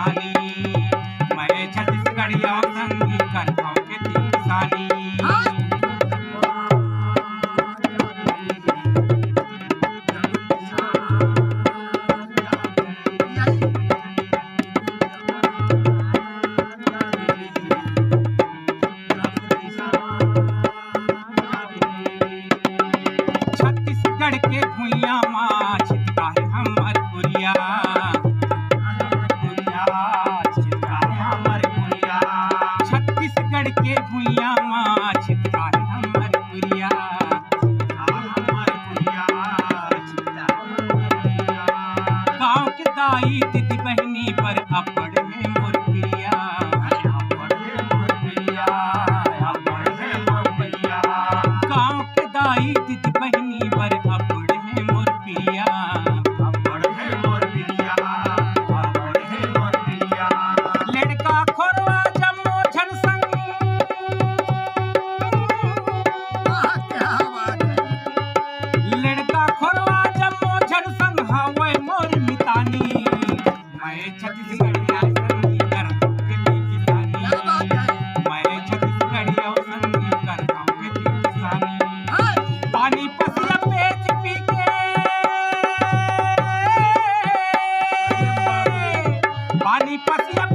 किसानी। मैं छत्तीसगढ़िया संगी करता हूँ खेती किसानी। छत्तीसगढ़ के भुइयां माँ छिटका है हमर पुरिया। छत्तीसगढ़ के भुइयां माँ छिटका है हमर पुरिया। गाँव के दाई दीदी बहनी पर अपड़ है मोर प्रिया। गाँव के दाई दीदी बहनी पर अपड़ है मोर प्रिया। लड़का खोरवा जम्मो झन संग, लड़का खोरवा जम्मो झन संग हवै मोर मितानी। मैं छत्तीसगढ़िया संगी करता हूँ खेती किसानी। मैं छत्तीसगढ़िया संगी करता हूँ खेती किसानी। पानी पसिया पेच पी के, पानी पसिया